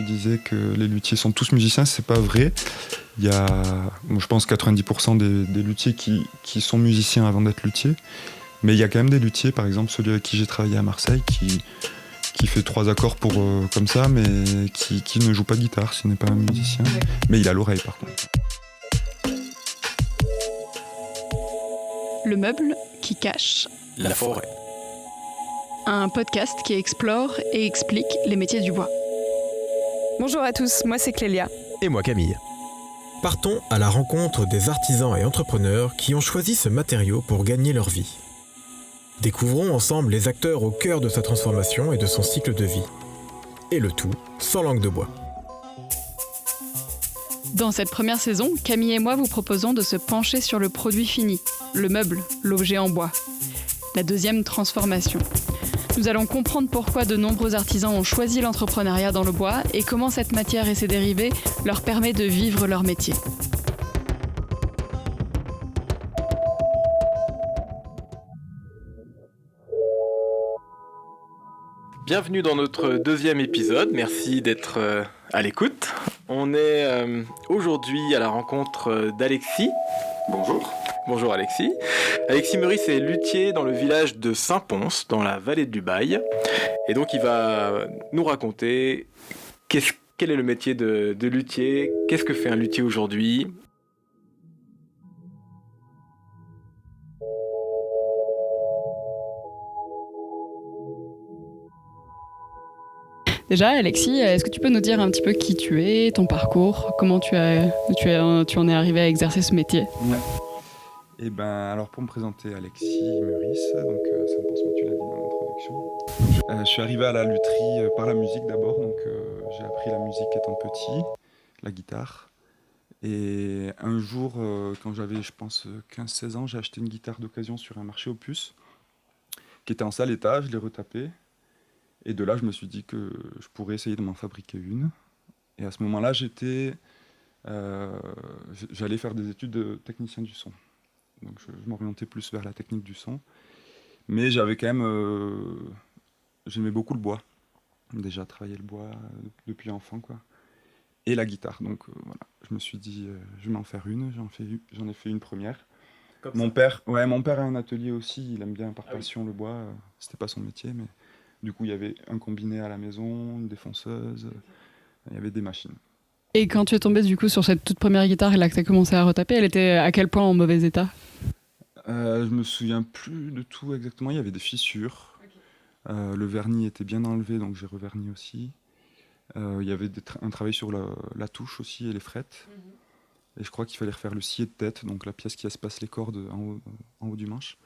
tu disais que les luthiers sont tous musiciens, c'est pas vrai. Il y a, je pense, 90% des luthiers qui sont musiciens avant d'être luthiers. Mais il y a quand même des luthiers, par exemple celui avec qui j'ai travaillé à Marseille, qui fait 3 accords comme ça, mais qui ne joue pas de guitare, ce n'est pas un musicien. Mais il a l'oreille par contre. Le meuble qui cache la forêt. Un podcast qui explore et explique les métiers du bois. Bonjour à tous, moi c'est Clélia. Et moi Camille. Partons à la rencontre des artisans et entrepreneurs qui ont choisi ce matériau pour gagner leur vie. Découvrons ensemble les acteurs au cœur de sa transformation et de son cycle de vie. Et le tout sans langue de bois. Dans cette première saison, Camille et moi vous proposons de se pencher sur le produit fini, le meuble, l'objet en bois. La deuxième transformation. Nous allons comprendre pourquoi de nombreux artisans ont choisi l'entrepreneuriat dans le bois et comment cette matière et ses dérivés leur permet de vivre leur métier. Bienvenue dans notre deuxième épisode, merci d'être à l'écoute. On est aujourd'hui à la rencontre d'Alexis. Bonjour. Bonjour Alexis. Alexis Meurice est luthier dans le village de Saint-Pons, dans la vallée du Bail. Et donc il va nous raconter quel est le métier de luthier, qu'est-ce que fait un luthier aujourd'hui. Déjà, Alexis, est-ce que tu peux nous dire un petit peu qui tu es, ton parcours, comment tu en es arrivé à exercer ce métier ? Ouais. Et alors pour me présenter, Alexis Meurice, donc ça me pense que tu l'as dit dans l'introduction. Je suis arrivé à la lutherie par la musique d'abord, donc j'ai appris la musique étant petit, la guitare. Et un jour, quand j'avais, je pense, 15-16 ans, j'ai acheté une guitare d'occasion sur un marché aux puces, qui était en sale état, je l'ai retapée. Et de là, je me suis dit que je pourrais essayer de m'en fabriquer une. Et à ce moment-là, j'allais faire des études de technicien du son. Donc je m'orientais plus vers la technique du son. Mais j'avais quand même... j'aimais beaucoup le bois. Déjà travailler le bois depuis enfant, quoi. Et la guitare. Donc voilà, je me suis dit, je vais m'en faire une. J'en ai fait une première. Mon père a un atelier aussi. Il aime bien par passion le bois. C'était pas son métier, mais... Du coup, il y avait un combiné à la maison, une défonceuse, il y avait des machines. Et quand tu es tombé du coup sur cette toute première guitare et là que tu as commencé à retaper, elle était à quel point en mauvais état ? Je me souviens plus de tout exactement, il y avait des fissures. Okay. Le vernis était bien enlevé, donc j'ai reverni aussi. Il y avait un travail sur la touche aussi et les frettes. Et je crois qu'il fallait refaire le scié de tête, donc la pièce qui espace les cordes en haut du manche.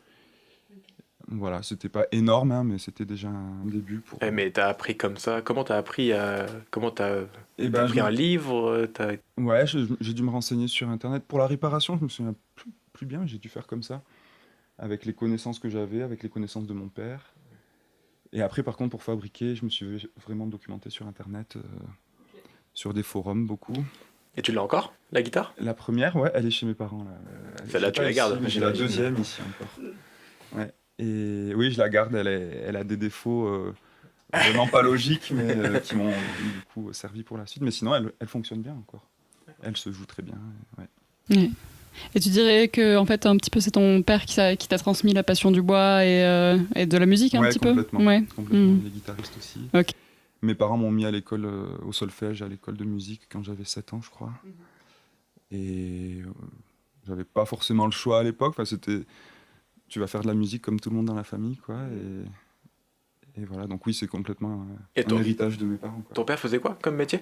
Voilà, c'était pas énorme, hein, mais c'était déjà un début. Mais t'as appris comme ça. Comment t'as appris t'as appris un livre Ouais, j'ai dû me renseigner sur Internet. Pour la réparation, je me souviens plus bien, j'ai dû faire comme ça, avec les connaissances que j'avais, avec les connaissances de mon père. Et après, par contre, pour fabriquer, je me suis vraiment documenté sur Internet, sur des forums, beaucoup. Et tu l'as encore, la guitare ? La première, ouais, elle est chez mes parents. Là. Celle-là, tu la gardes. J'ai la deuxième ici encore. Ouais. Et oui, je la garde, elle a des défauts vraiment pas logiques, mais qui m'ont du coup servi pour la suite. Mais sinon, elle fonctionne bien encore. Elle se joue très bien. Ouais. Ouais. Et tu dirais que en fait, un petit peu, c'est ton père qui t'a transmis la passion du bois et de la musique un petit peu ? Ouais, complètement. Il est guitariste aussi. Okay. Mes parents m'ont mis à l'école, au solfège, à l'école de musique quand j'avais 7 ans, je crois. Et j'avais pas forcément le choix à l'époque. Enfin, c'était... Tu vas faire de la musique comme tout le monde dans la famille, quoi. Et voilà, donc oui, c'est complètement un héritage de mes parents. Quoi. Ton père faisait quoi comme métier ?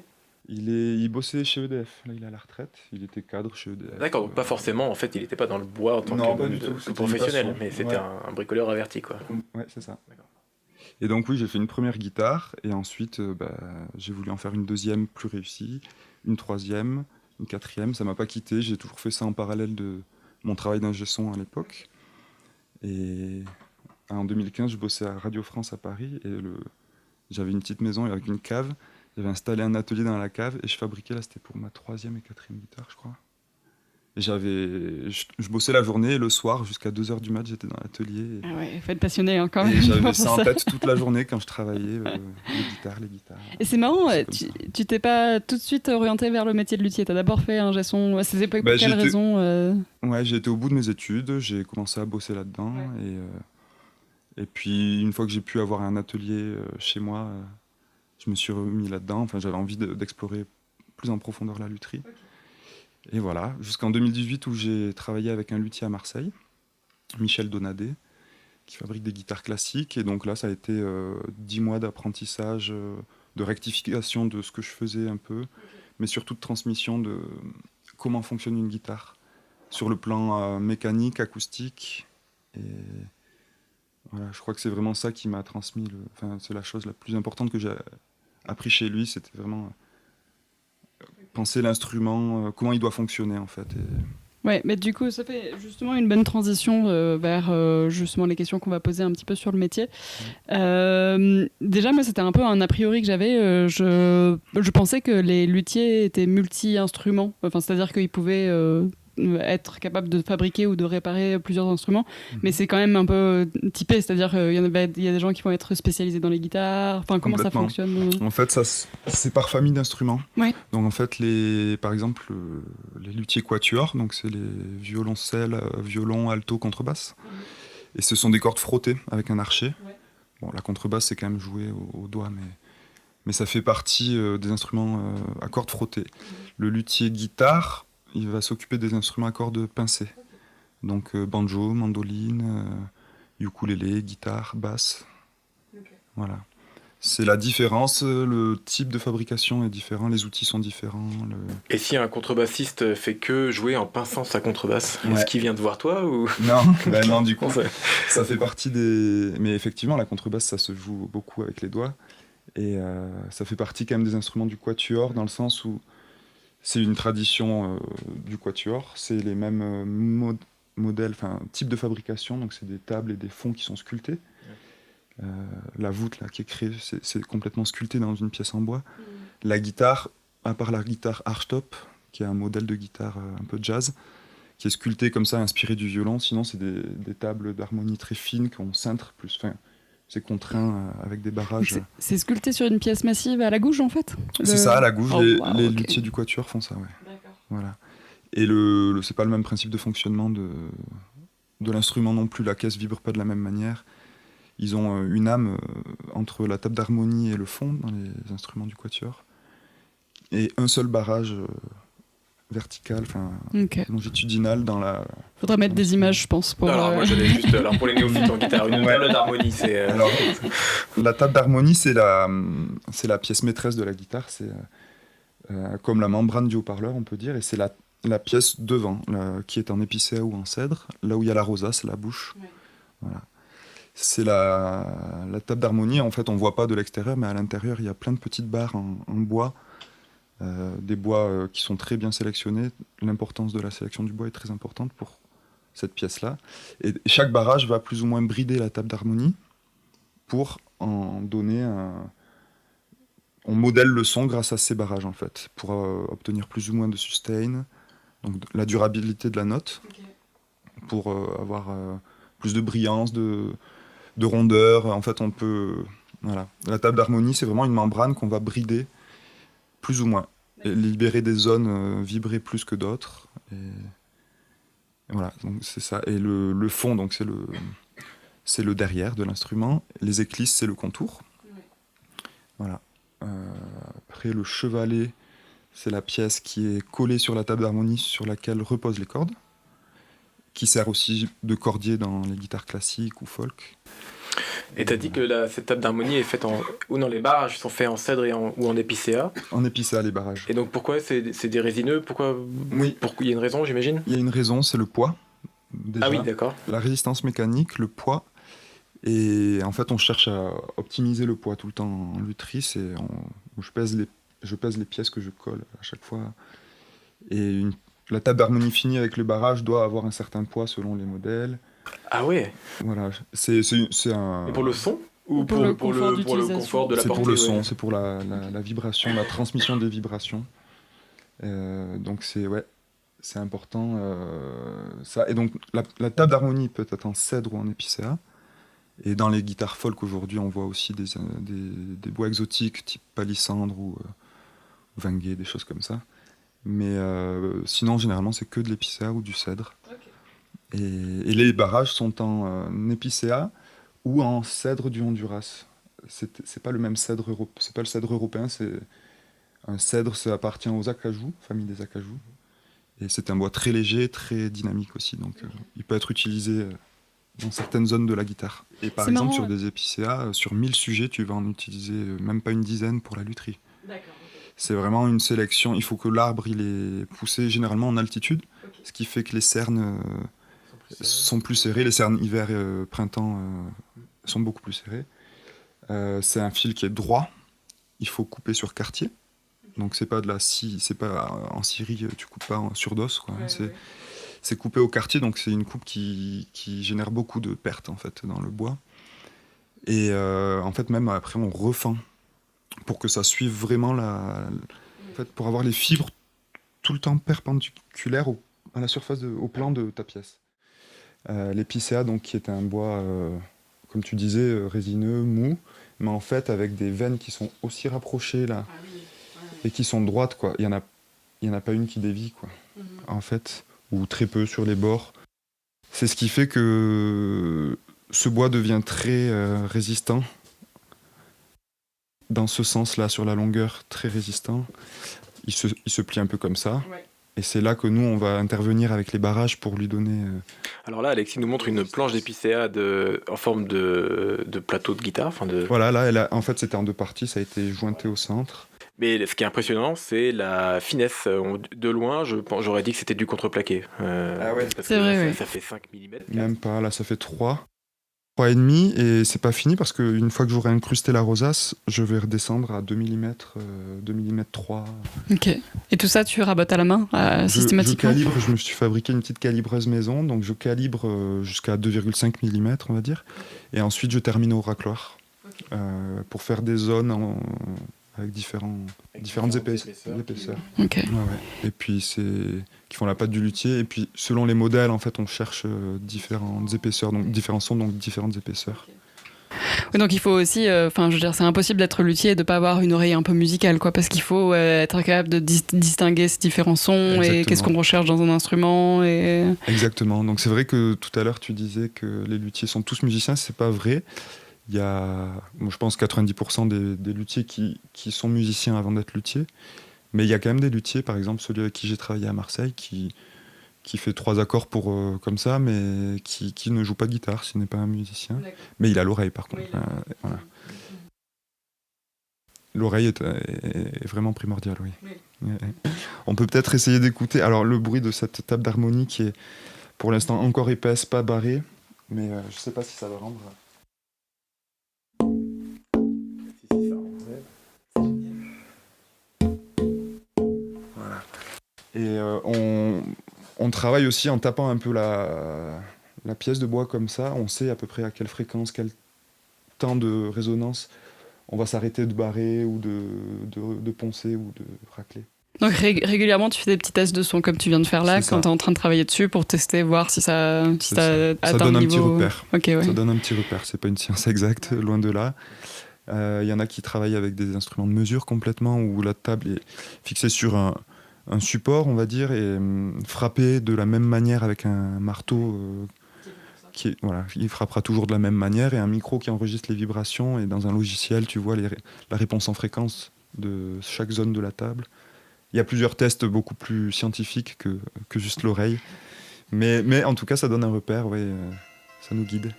Il bossait chez EDF. Là, il est à la retraite. Il était cadre chez EDF. D'accord, donc pas forcément, en fait, il n'était pas dans le bois en tant que professionnel, mais c'était un bricoleur averti, quoi. Ouais, c'est ça. D'accord. Et donc oui, j'ai fait une première guitare, et ensuite, j'ai voulu en faire une deuxième plus réussie, une troisième, une quatrième. Ça m'a pas quitté. J'ai toujours fait ça en parallèle de mon travail d'ingé son à l'époque. Et en 2015, je bossais à Radio France à Paris et j'avais une petite maison avec une cave. J'avais installé un atelier dans la cave et je fabriquais, là c'était pour ma 3e et 4e guitare, je crois. Je bossais la journée et le soir, jusqu'à 2h du mat, j'étais dans l'atelier. Ah ouais, il faut être passionné hein, quand Et même. j'avais pour ça en ça. tête toute la journée quand je travaillais, les guitares. Et c'est marrant, C'est comme ça. tu t'es pas tout de suite orienté vers le métier de luthier. T'as d'abord fait un gesson. C'était pour Bah, quelle raison Ouais, j'ai été au bout de mes études, j'ai commencé à bosser là-dedans. Et puis, une fois que j'ai pu avoir un atelier chez moi, je me suis remis là-dedans. Enfin, j'avais envie d'explorer plus en profondeur la lutherie. Et voilà, jusqu'en 2018 où j'ai travaillé avec un luthier à Marseille, Michel Donadet, qui fabrique des guitares classiques. Et donc là, ça a été 10 mois d'apprentissage, de rectification de ce que je faisais un peu, mais surtout de transmission de comment fonctionne une guitare, sur le plan mécanique, acoustique. Et voilà, je crois que c'est vraiment ça qui m'a transmis, enfin, c'est la chose la plus importante que j'ai appris chez lui, c'était vraiment penser l'instrument, comment il doit fonctionner en fait. Ouais, mais du coup, ça fait justement une bonne transition vers justement les questions qu'on va poser un petit peu sur le métier. Déjà, moi, c'était un peu un a priori que j'avais. Je pensais que les luthiers étaient multi-instruments. Enfin, c'est-à-dire qu'ils pouvaient être capables de fabriquer ou de réparer plusieurs instruments. Mais c'est quand même un peu typé. C'est-à-dire qu'il y a des gens qui vont être spécialisés dans les guitares. Enfin, comment ça Complètement. fonctionne En fait, c'est par famille d'instruments. Ouais. Donc en fait, par exemple, les luthiers quatuors, donc c'est les violoncelles, violon, alto, contrebasse. Et ce sont des cordes frottées avec un archet. Ouais. Bon, la contrebasse, c'est quand même joué au doigt, mais ça fait partie des instruments à cordes frottées. Le luthier guitare, il va s'occuper des instruments à cordes pincées. Donc banjo, mandoline, ukulélé, guitare, basse. Voilà. C'est la différence, le type de fabrication est différent, les outils sont différents. Et si un contrebassiste fait que jouer en pinçant sa contrebasse, Ouais. est-ce qu'il vient te voir toi ou... Non, du coup, Ouais. ça fait partie des... Mais effectivement, la contrebasse, ça se joue beaucoup avec les doigts. Et ça fait partie quand même des instruments du quatuor, dans le sens où c'est une tradition du quatuor. C'est les mêmes modèles, enfin, types de fabrication. Donc c'est des tables et des fonds qui sont sculptés. La voûte là, qui est créée, c'est complètement sculpté dans une pièce en bois. La guitare, à part la guitare Archtop, qui est un modèle de guitare un peu jazz, qui est sculpté comme ça, inspiré du violon. Sinon, c'est des tables d'harmonie très fines qu'on cintre plus. Enfin, c'est contraint avec des barrages. C'est sculpté sur une pièce massive à la gouge, en fait C'est ça, à la gouge. Oh, les wow, les ok. luthiers du quatuor font ça, ouais. D'accord. Voilà. Et c'est pas le même principe de fonctionnement de l'instrument non plus. La caisse vibre pas de la même manière. Ils ont une âme entre la table d'harmonie et le fond dans les instruments du quatuor. Et un seul barrage vertical, enfin Ok. longitudinal dans la... Faudra mettre des images, je pense. Pour, Alors moi j'allais juste, alors pour les néophytes en guitare, une Ouais. table d'harmonie, c'est... Alors, la table d'harmonie, c'est la pièce maîtresse de la guitare. C'est comme la membrane du haut-parleur, on peut dire. Et c'est la pièce devant, qui est en épicéa ou en cèdre, là où il y a la rosace, la bouche. Ouais. Voilà. C'est la table d'harmonie. En fait, on ne voit pas de l'extérieur, mais à l'intérieur, il y a plein de petites barres en bois. Des bois qui sont très bien sélectionnés. L'importance de la sélection du bois est très importante pour cette pièce-là. Et chaque barrage va plus ou moins brider la table d'harmonie pour en donner on modèle le son grâce à ces barrages, en fait, pour obtenir plus ou moins de sustain, donc la durabilité de la note, pour avoir plus de brillance, de rondeur. En fait, on peut... Voilà. La table d'harmonie, c'est vraiment une membrane qu'on va brider plus ou moins, et libérer des zones vibrées plus que d'autres. Et voilà, donc c'est ça. Et le fond, donc c'est le derrière de l'instrument. Les éclisses, c'est le contour. Voilà. Après, le chevalet, c'est la pièce qui est collée sur la table d'harmonie sur laquelle reposent les cordes, qui sert aussi de cordier dans les guitares classiques ou folk. Et t'as dit que cette table d'harmonie est faite ou non, les barrages sont faits en cèdre ou en épicéa. En épicéa, les barrages. Et donc pourquoi c'est des résineux? Pourquoi? Oui. Il y a une raison, j'imagine? Il y a une raison, c'est le poids. Déjà. Ah oui, d'accord. La résistance mécanique, le poids. Et en fait, on cherche à optimiser le poids tout le temps en lutherie. Je pèse les pièces que je colle à chaque fois. Et la table d'harmonie finie avec le barrage doit avoir un certain poids selon les modèles. Ah ouais. Voilà, c'est un... Et pour le son? Ou pour le confort d'utilisation. confort de la C'est portée? pour le son, ouais. c'est pour la vibration, la transmission des vibrations. Donc c'est C'est important. Ça. Et donc, la table d'harmonie peut être en cèdre ou en épicéa. Et dans les guitares folk aujourd'hui, on voit aussi des bois exotiques type palissandre ou vanguet, des choses comme ça. Mais sinon, généralement, c'est que de l'épicéa ou du cèdre. Et les barrages sont en épicéa ou en cèdre du Honduras. C'est pas le même cèdre européen. C'est pas le cèdre européen. Un cèdre, ça appartient aux acajou, famille des acajou. Et c'est un bois très léger, très dynamique aussi. Donc, il peut être utilisé dans certaines zones de la guitare. Et par exemple, marrant, sur des épicéas, sur 1000 sujets, tu vas en utiliser même pas une dizaine pour la lutherie. D'accord. C'est vraiment une sélection. Il faut que l'arbre il est poussé généralement en altitude, ce qui fait que les cernes sont plus serrées. Les cernes hiver et printemps sont beaucoup plus serrées. C'est un fil qui est droit. Il faut couper sur quartier. Donc c'est pas de la scie, c'est pas en scierie, tu coupes pas sur d'os, quoi. C'est coupé au quartier, donc c'est une coupe qui génère beaucoup de pertes en fait dans le bois. Et en fait même après on refend pour que ça suive vraiment en fait, pour avoir les fibres tout le temps perpendiculaires à la surface, au plan de ta pièce. L'épicéa, donc, qui est un bois, comme tu disais, résineux, mou, mais en fait avec des veines qui sont aussi rapprochées là, et qui sont droites, quoi. Il y en a pas une qui dévie, quoi, en fait, ou très peu sur les bords. C'est ce qui fait que ce bois devient très résistant. Dans ce sens-là, sur la longueur, très résistant. Il se plie un peu comme ça. Ouais. Et c'est là que nous, on va intervenir avec les barrages pour lui donner... Alors là, Alexis nous montre une planche d'épicéa en forme de plateau de guitare. Voilà, là, en fait, c'était en 2 parties, ça a été jointé au centre. Mais ce qui est impressionnant, c'est la finesse. De loin, j'aurais dit que c'était du contreplaqué. Ah ouais. C'est vrai, oui. Ça fait 5 mm. Même pas, là, ça fait 3,5, et c'est pas fini parce qu'une fois que j'aurai incrusté la rosace, je vais redescendre à 2 mm, 2 mm 3. Ok. Et tout ça, tu rabotes à la main, systématiquement? Je calibre, je me suis fabriqué une petite calibreuse maison, donc je calibre jusqu'à 2,5 mm, on va dire, et ensuite je termine au racloir pour faire des zones avec différentes épaisseurs. Okay. Ouais. Et puis qui font la pâte du luthier. Et puis selon les modèles, en fait, on cherche différentes épaisseurs, donc différents sons, donc différentes épaisseurs. Oui, donc il faut aussi, je veux dire, c'est impossible d'être luthier et de pas avoir une oreille un peu musicale, quoi, parce qu'il faut être capable de distinguer ces différents sons. Exactement. Et qu'est-ce qu'on recherche dans un instrument. Exactement. Donc c'est vrai que tout à l'heure tu disais que les luthiers sont tous musiciens, c'est pas vrai. Il y a, je pense, 90% des luthiers qui sont musiciens avant d'être luthiers. Mais il y a quand même des luthiers, par exemple celui avec qui j'ai travaillé à Marseille, qui fait 3 accords comme ça, mais qui ne joue pas de guitare, ce n'est pas un musicien. D'accord. Mais il a l'oreille, par contre. Oui, voilà. L'oreille est vraiment primordiale, oui. On peut peut-être essayer d'écouter alors, le bruit de cette table d'harmonie qui est pour l'instant encore épaisse, pas barrée, mais je ne sais pas si ça va rendre... Et on travaille aussi en tapant un peu la pièce de bois comme ça. On sait à peu près à quelle fréquence, quel temps de résonance on va s'arrêter de barrer ou de poncer ou de racler. Donc régulièrement, tu fais des petits tests de son comme tu viens de faire là, quand tu es en train de travailler dessus pour tester, voir si ça atteint donne un petit niveau... repère. Okay, ouais. Ça donne un petit repère. C'est pas une science exacte, loin de là. Y en a qui travaillent avec des instruments de mesure complètement, où la table est fixée sur un support, on va dire, et frappé de la même manière avec un marteau il frappera toujours de la même manière, et un micro qui enregistre les vibrations, et dans un logiciel, tu vois la réponse en fréquence de chaque zone de la table. Il y a plusieurs tests beaucoup plus scientifiques que juste l'oreille. Mais en tout cas, ça donne un repère, ça nous guide.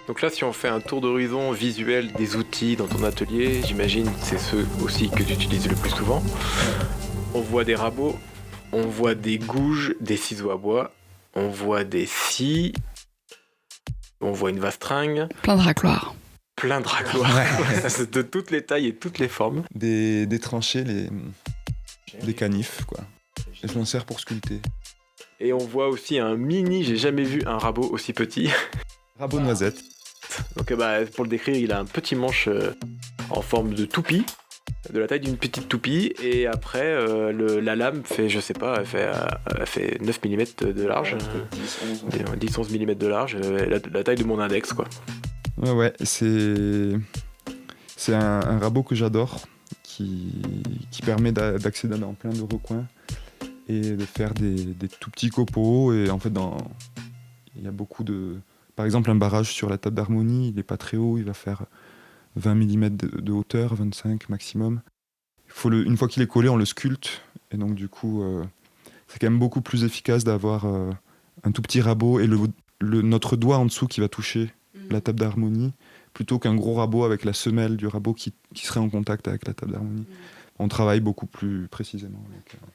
Donc là, si on fait un tour d'horizon visuel des outils dans ton atelier, j'imagine que c'est ceux aussi que tu utilises le plus souvent. On voit des rabots, on voit des gouges, des ciseaux à bois, on voit des scies, on voit une vastringue. Plein de racloirs. Ouais. De toutes les tailles et toutes les formes. Des tranchées, des canifs, quoi. Et je m'en sers pour sculpter. Et on voit aussi j'ai jamais vu un rabot aussi petit. Rabot noisette. Donc pour le décrire, il a un petit manche en forme de toupie. de la taille d'une petite toupie. Et après, la lame fait, je sais pas, elle fait 9 mm de large, 10-11 mm de large, la taille de mon index, quoi. Ouais, c'est un rabot que j'adore, qui permet d'accéder dans plein de recoins et de faire des tout petits copeaux. Et en fait, il y a beaucoup de... Par exemple, un barrage sur la table d'harmonie, il n'est pas très haut, il va faire 20 mm de hauteur, 25 maximum. Une fois qu'il est collé, on le sculpte. Et donc, du coup, c'est quand même beaucoup plus efficace d'avoir un tout petit rabot et notre doigt en dessous qui va toucher la table d'harmonie, plutôt qu'un gros rabot avec la semelle du rabot qui serait en contact avec la table d'harmonie. On travaille beaucoup plus précisément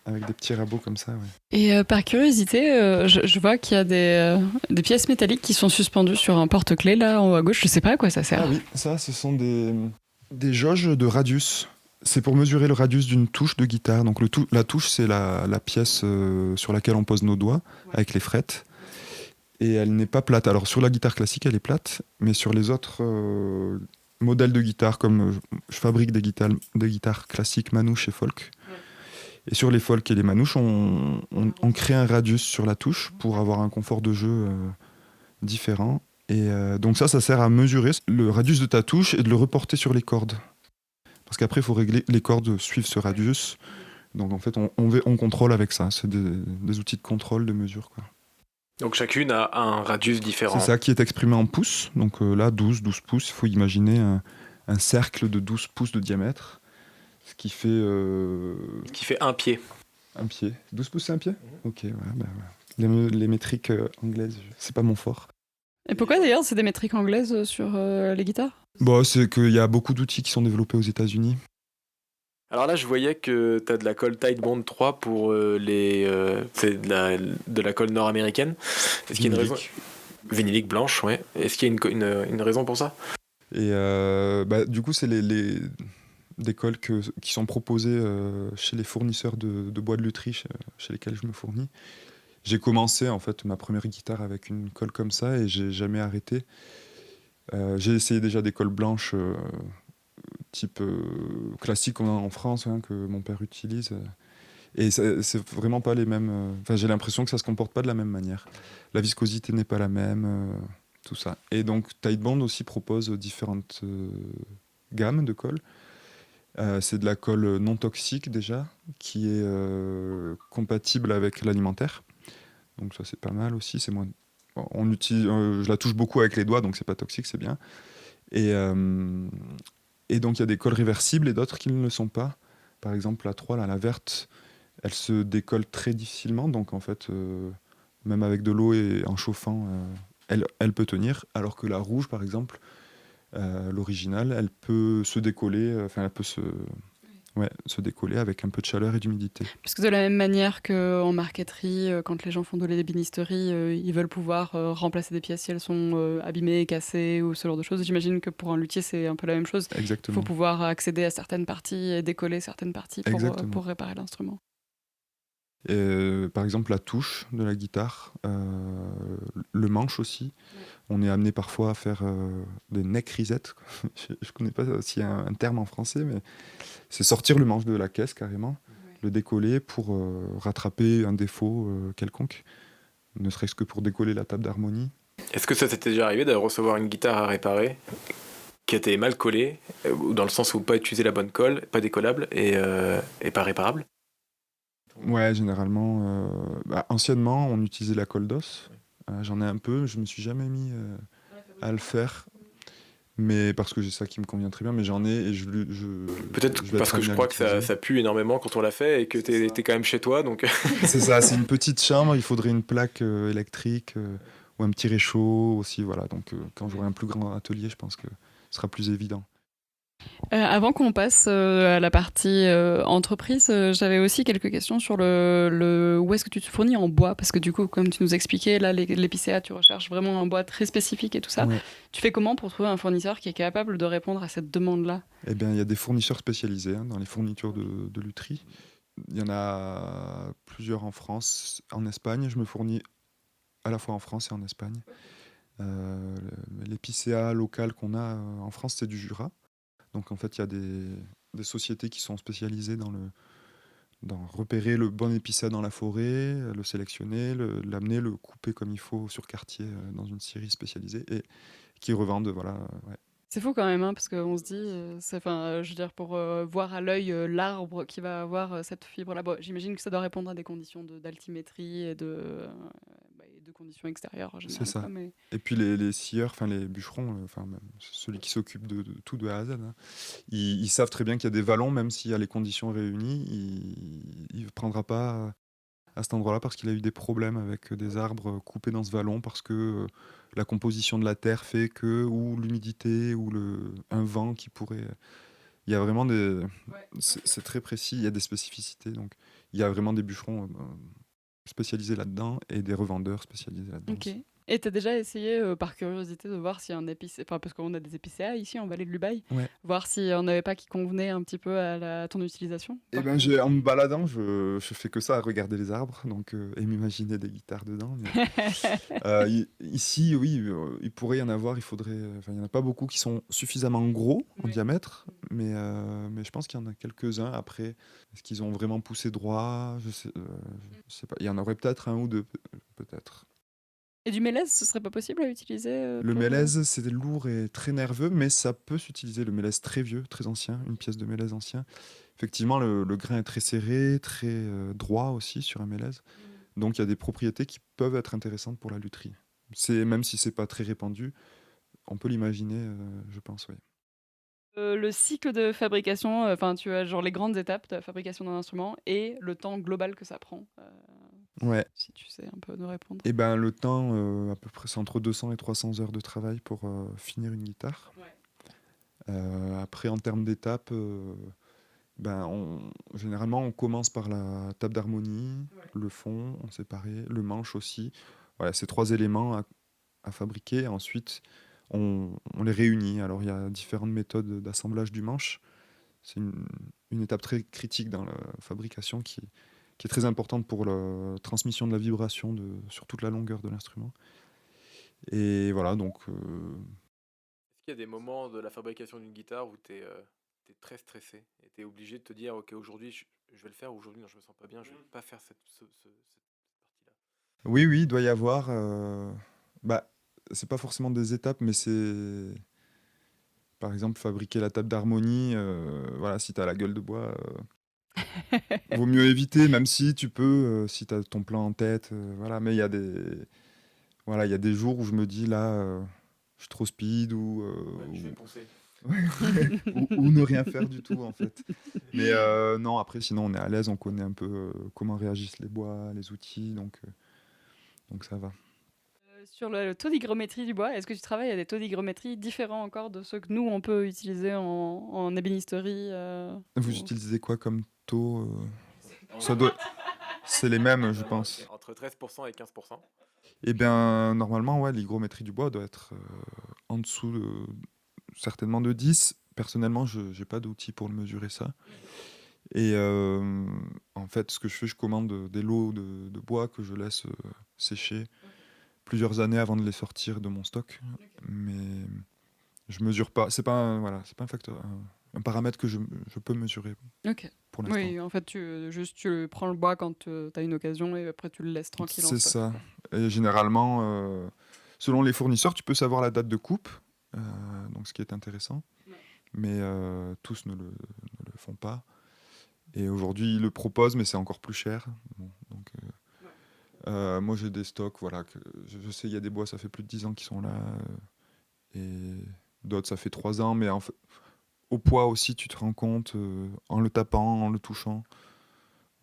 avec des petits rabots comme ça. Ouais. Et par curiosité, je vois qu'il y a des pièces métalliques qui sont suspendues sur un porte-clés là en haut à gauche. Je sais pas à quoi ça sert. Ah oui, ça, ce sont des jauges de radius. C'est pour mesurer le radius d'une touche de guitare. Donc la touche, c'est la pièce sur laquelle on pose nos doigts avec les frettes. Et elle n'est pas plate. Alors sur la guitare classique, elle est plate, mais sur les autres modèles de guitare, comme je fabrique des guitares classiques manouches et folk. Ouais. Et sur les folk et les manouches, on crée un radius sur la touche pour avoir un confort de jeu différent. Et donc ça sert à mesurer le radius de ta touche et de le reporter sur les cordes. Parce qu'après, il faut régler, les cordes suivent ce radius. Donc en fait, on contrôle avec ça. C'est des outils de contrôle, de mesure, quoi. Donc chacune a un radius différent. C'est ça qui est exprimé en pouces. Donc là, 12 pouces. Il faut imaginer un cercle de 12 pouces de diamètre. Ce qui fait... Qui fait un pied. Un pied. 12 pouces, c'est un pied ? Ok, ouais. Les métriques anglaises, c'est pas mon fort. Et pourquoi d'ailleurs c'est des métriques anglaises sur les guitares ? Bon, c'est qu'il y a beaucoup d'outils qui sont développés aux États-Unis. Alors là, je voyais que tu as de la colle Titebond 3 pour c'est de la colle nord-américaine. Est-ce qu'il y a une raison ? Vinylique blanche, ouais. Est-ce qu'il y a une raison pour ça ? Et du coup, c'est des colles qui sont proposées chez les fournisseurs de bois de lutherie chez lesquels je me fournis. J'ai commencé en fait ma première guitare avec une colle comme ça et j'ai jamais arrêté. J'ai essayé déjà des colles blanches type classique en France, que mon père utilise. Et c'est vraiment pas les mêmes... j'ai l'impression que ça se comporte pas de la même manière. La viscosité n'est pas la même, tout ça. Et donc Titebond aussi propose différentes gammes de colle. C'est de la colle non toxique déjà, qui est compatible avec l'alimentaire. Donc ça c'est pas mal aussi. C'est moins... On utilise, je la touche beaucoup avec les doigts, donc c'est pas toxique, c'est bien. Et donc il y a des colles réversibles et d'autres qui ne le sont pas. Par exemple la 3, la verte, elle se décolle très difficilement. Donc en fait, même avec de l'eau et en chauffant, elle peut tenir. Alors que la rouge, par exemple, l'originale, elle peut se décoller, elle peut se décoller avec un peu de chaleur et d'humidité. Parce que de la même manière qu'en marqueterie, quand les gens font de l'ébénisterie, ils veulent pouvoir remplacer des pièces si elles sont abîmées, cassées ou ce genre de choses. J'imagine que pour un luthier, c'est un peu la même chose. Exactement. Il faut pouvoir accéder à certaines parties et décoller certaines parties pour réparer l'instrument. Par exemple, la touche de la guitare, le manche aussi. Ouais. On est amené parfois à faire des neck resets. Je ne connais pas s'il y a un terme en français, mais c'est sortir le manche de la caisse carrément, le décoller pour rattraper un défaut quelconque, ne serait-ce que pour décoller la table d'harmonie. Est-ce que ça t'était déjà arrivé de recevoir une guitare à réparer qui était mal collée, dans le sens où pas utiliser la bonne colle, pas décollable et pas réparable ? Ouais, généralement. Anciennement, on utilisait la colle d'os. J'en ai un peu, je me suis jamais mis à le faire. Mais parce que j'ai ça qui me convient très bien, mais j'en ai et peut-être parce que je crois que ça pue énormément quand on l'a fait et que t'es quand même chez toi, donc... C'est ça, c'est une petite chambre, il faudrait une plaque électrique ou un petit réchaud aussi, voilà. Donc quand j'aurai un plus grand atelier, je pense que ce sera plus évident. Avant qu'on passe à la partie entreprise, j'avais aussi quelques questions sur où est-ce que tu te fournis en bois, parce que du coup, comme tu nous expliquais, là, l'épicéa, tu recherches vraiment un bois très spécifique et tout ça. Ouais. Tu fais comment pour trouver un fournisseur qui est capable de répondre à cette demande-là ? Eh bien, il y a des fournisseurs spécialisés dans les fournitures de lutherie. Il y en a plusieurs en France. En Espagne, je me fournis à la fois en France et en Espagne. L'épicéa local qu'on a en France, c'est du Jura. Donc en fait, il y a des sociétés qui sont spécialisées dans repérer le bon épicéa dans la forêt, le sélectionner, l'amener, le couper comme il faut sur quartier dans une scierie spécialisée et qui revendent, voilà. Ouais. C'est fou quand même, hein, parce qu'on se dit, je veux dire, pour voir à l'œil l'arbre qui va avoir cette fibre-là, bon, j'imagine que ça doit répondre à des conditions d'altimétrie et de conditions extérieures en C'est général. ça. Quoi, mais... Et puis les scieurs, enfin les bûcherons, enfin même celui qui s'occupe de tout de A à Z, hein, ils savent très bien qu'il y a des vallons, même s'il y a les conditions réunies, il ne prendra pas à cet endroit-là parce qu'il a eu des problèmes avec des arbres coupés dans ce vallon parce que la composition de la terre fait que, ou l'humidité, ou un vent qui pourrait... Il y a vraiment des... C'est très précis, il y a des spécificités, donc il y a vraiment des bûcherons spécialisés là-dedans et des revendeurs spécialisés là-dedans Ok. aussi. Et t'as déjà essayé, par curiosité, de voir s'il y a un épicéa, enfin parce qu'on a des épicéas ici en vallée de l'Ubaye, Ouais. voir s'il n'y en avait pas qui convenaient un petit peu à ton utilisation? Eh ben, en me baladant, je fais que ça, à regarder les arbres donc, et m'imaginer des guitares dedans. Mais, ici, oui, il pourrait y en avoir, il n'y en a pas beaucoup qui sont suffisamment gros en Oui. diamètre, mais je pense qu'il y en a quelques-uns. Après, est-ce qu'ils ont vraiment poussé droit? Je sais pas. Il y en aurait peut-être un ou deux, peut-être. Et du mélèze, ce serait pas possible à utiliser Le pour... mélèze, c'est lourd et très nerveux, mais ça peut s'utiliser. Le mélèze très vieux, très ancien, une pièce de mélèze ancien. Effectivement, le grain est très serré, très droit aussi sur un mélèze. Donc il y a des propriétés qui peuvent être intéressantes pour la lutherie. Même si c'est pas très répandu, on peut l'imaginer, je pense, oui. Le cycle de fabrication, enfin tu as genre les grandes étapes de la fabrication d'un instrument et le temps global que ça prend. Ouais. Si tu sais un peu nous répondre. Et ben le temps, à peu près, c'est entre 200 et 300 heures de travail pour finir une guitare. Ouais. Après, en termes d'étapes, généralement, on commence par la table d'harmonie, le fond, on séparait, le manche aussi. Voilà, ces trois éléments à fabriquer. Ensuite, on les réunit. Alors, il y a différentes méthodes d'assemblage du manche. C'est une étape très critique dans la fabrication qui est très importante pour la transmission de la vibration sur toute la longueur de l'instrument. Et voilà, donc... Est-ce qu'il y a des moments de la fabrication d'une guitare où tu es très stressé et tu es obligé de te dire, ok, aujourd'hui je vais le faire, aujourd'hui non, je me sens pas bien, je vais pas faire cette partie-là? Oui, il doit y avoir... c'est pas forcément des étapes, mais c'est... Par exemple, fabriquer la table d'harmonie, voilà, si tu as la gueule de bois, vaut mieux éviter, même si tu peux, si tu as ton plan en tête, voilà. Mais il y a des jours où je me dis, là, je suis trop speed, Je vais poncer. ou ne rien faire du tout, en fait. Mais non, après, sinon, on est à l'aise, on connaît un peu comment réagissent les bois, les outils, donc ça va. Sur le taux d'hygrométrie du bois, est-ce que tu travailles à des taux d'hygrométrie différents encore de ceux que nous, on peut utiliser en ébénisterie Vous utilisez quoi comme taux Ça doit... C'est les mêmes, je pense. Entre 13% et 15%. Eh bien, normalement, ouais, l'hygrométrie du bois doit être en dessous, certainement de 10. Personnellement, je n'ai pas d'outil pour le mesurer ça. Et en fait, ce que je fais, je commande des lots de bois que je laisse sécher plusieurs années avant de les sortir de mon stock. Mais je mesure pas. C'est pas c'est pas un facteur, un paramètre que je peux mesurer pour l'instant. Oui, en fait, tu prends le bois quand tu as une occasion et après tu le laisses tranquille en C'est stock. ça. Et généralement, selon les fournisseurs, tu peux savoir la date de coupe, donc ce qui est intéressant. Mais tous ne le font pas. Et aujourd'hui, ils le proposent, mais c'est encore plus cher. Bon, donc, moi, j'ai des stocks, voilà. Je sais, il y a des bois, ça fait plus de 10 ans qu'ils sont là. Et d'autres, ça fait 3 ans. Mais en fait, au poids aussi, tu te rends compte, en le tapant, en le touchant.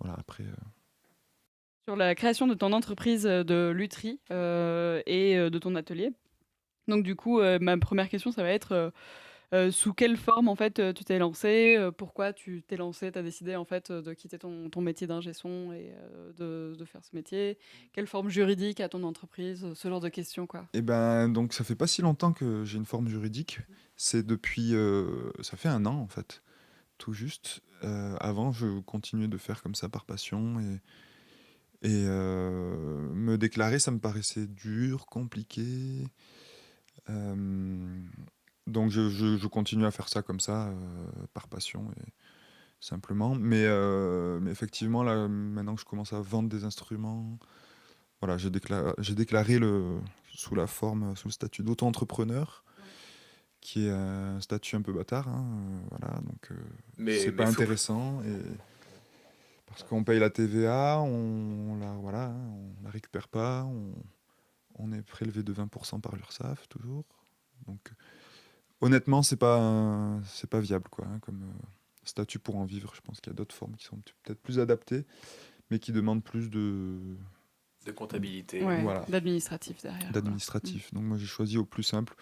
Voilà, après... Sur la création de ton entreprise de lutherie et de ton atelier. Donc du coup, ma première question, ça va être sous quelle forme en fait tu t'es lancé, pourquoi tu t'es lancé, tu as décidé en fait de quitter ton métier d'ingé son et de faire ce métier. Quelle forme juridique a ton entreprise, ce genre de questions quoi. Eh ben, donc ça fait pas si longtemps que j'ai une forme juridique. C'est depuis, ça fait 1 an en fait, tout juste. Avant, je continuais de faire comme ça par passion et me déclarer, ça me paraissait dur, compliqué. Donc je continue à faire ça comme ça, par passion et simplement. Mais effectivement, là, maintenant que je commence à vendre des instruments, voilà, j'ai déclaré sous le statut d'auto-entrepreneur, qui est un statut un peu bâtard, hein, voilà, donc c'est pas souple. intéressant. Parce qu'on paye la TVA, voilà, hein, on la récupère pas, on est prélevé de 20% par l'URSSAF toujours. Donc honnêtement, c'est pas viable quoi, hein, comme statut pour en vivre. Je pense qu'il y a d'autres formes qui sont peut-être plus adaptées, mais qui demandent plus De comptabilité. Ouais, Voilà. d'administratif derrière. d'administratif. Donc moi j'ai choisi au plus simple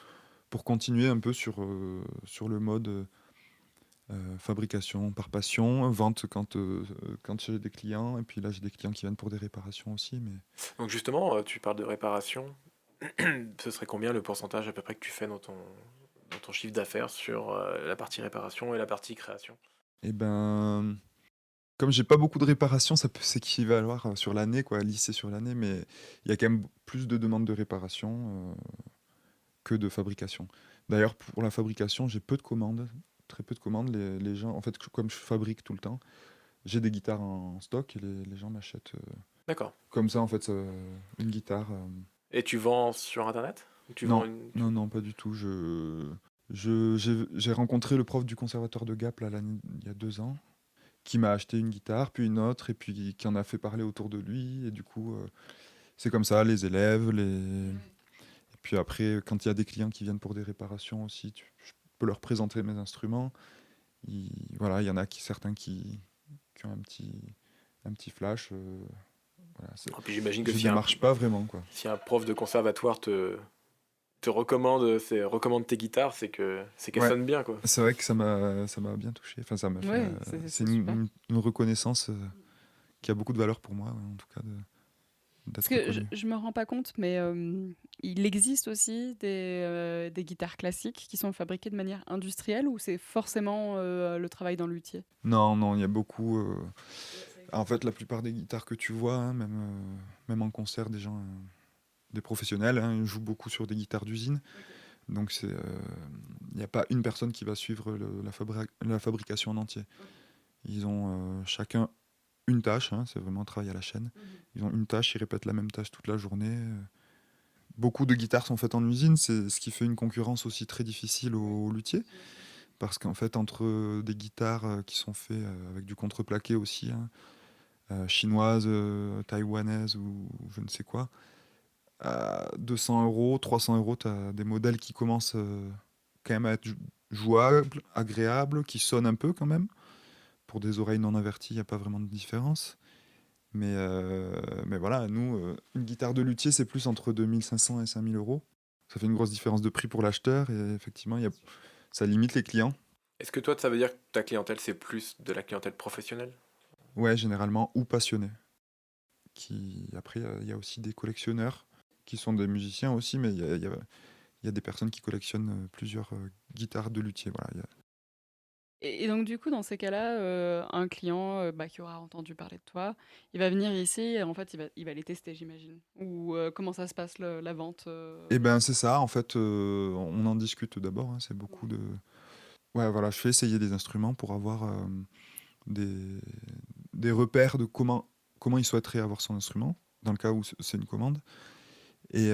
pour continuer un peu sur le mode fabrication par passion, vente quand j'ai des clients, et puis là j'ai des clients qui viennent pour des réparations aussi. Mais Donc justement, tu parles de réparation. Ce serait combien le pourcentage à peu près que tu fais dans ton chiffre d'affaires sur la partie réparation et la partie création? et ben comme j'ai pas beaucoup de réparations, ça peut s'équivaloir sur l'année, quoi, lisser sur l'année, mais il y a quand même plus de demandes de réparation que de fabrication. D'ailleurs, pour la fabrication, j'ai peu de commandes, très peu de commandes. Les gens, en fait, comme je fabrique tout le temps, j'ai des guitares en stock et les gens m'achètent D'accord. comme ça, en fait, une guitare. Et tu vends sur Internet? Ou tu Non, vends une... non, pas du tout. J'ai rencontré le prof du conservatoire de Gap là, il y a 2 ans, qui m'a acheté une guitare, puis une autre, et puis qui en a fait parler autour de lui. Et du coup, c'est comme ça, les élèves, et puis après, quand il y a des clients qui viennent pour des réparations aussi, je peux leur présenter mes instruments. Voilà, il y en a certains qui ont un petit flash. Voilà, Et puis j'imagine que je démarche pas vraiment, quoi. si un prof de conservatoire te recommande tes guitares, c'est qu'elles Ouais. sonnent bien, quoi. C'est vrai que ça m'a bien touché. Enfin, ça m'a fait. Ouais, C'est c'est super. une reconnaissance qui a beaucoup de valeur pour moi, ouais, en tout cas, Parce d'être que reconnu. je me rends pas compte, mais il existe aussi des guitares classiques qui sont fabriquées de manière industrielle ou c'est forcément le travail d'un luthier? Non, il y a beaucoup. En fait, la plupart des guitares que tu vois, hein, même en concert, des gens, des professionnels, hein, ils jouent beaucoup sur des guitares d'usine. Donc, il n'y a pas une personne qui va suivre la fabrication en entier. Ils ont chacun une tâche, hein, c'est vraiment un travail à la chaîne. Ils ont une tâche, ils répètent la même tâche toute la journée. Beaucoup de guitares sont faites en usine, c'est ce qui fait une concurrence aussi très difficile aux luthiers. Parce qu'en fait, entre des guitares qui sont faites avec du contreplaqué aussi, hein, chinoises, taïwanaises ou je ne sais quoi, à 200 euros, 300 euros, tu as des modèles qui commencent quand même à être jouables, agréables, qui sonnent un peu quand même. Pour des oreilles non averties, il n'y a pas vraiment de différence. Mais voilà, nous, une guitare de luthier, c'est plus entre 2500 et 5000 euros. Ça fait une grosse différence de prix pour l'acheteur et effectivement, ça limite les clients. Est-ce que toi, ça veut dire que ta clientèle, c'est plus de la clientèle professionnelle? Ouais, généralement, ou passionnés. Après, il y a aussi des collectionneurs qui sont des musiciens aussi, mais il y a des personnes qui collectionnent plusieurs guitares de luthier. Voilà, Et donc du coup, dans ces cas-là, un client qui aura entendu parler de toi, il va venir ici et en fait, il va les tester, j'imagine. Ou comment ça se passe la vente Et ben c'est ça, en fait, on en discute d'abord, hein, c'est beaucoup de... Ouais, voilà, je fais essayer des instruments pour avoir des, des repères de comment il souhaiterait avoir son instrument, dans le cas où c'est une commande. Et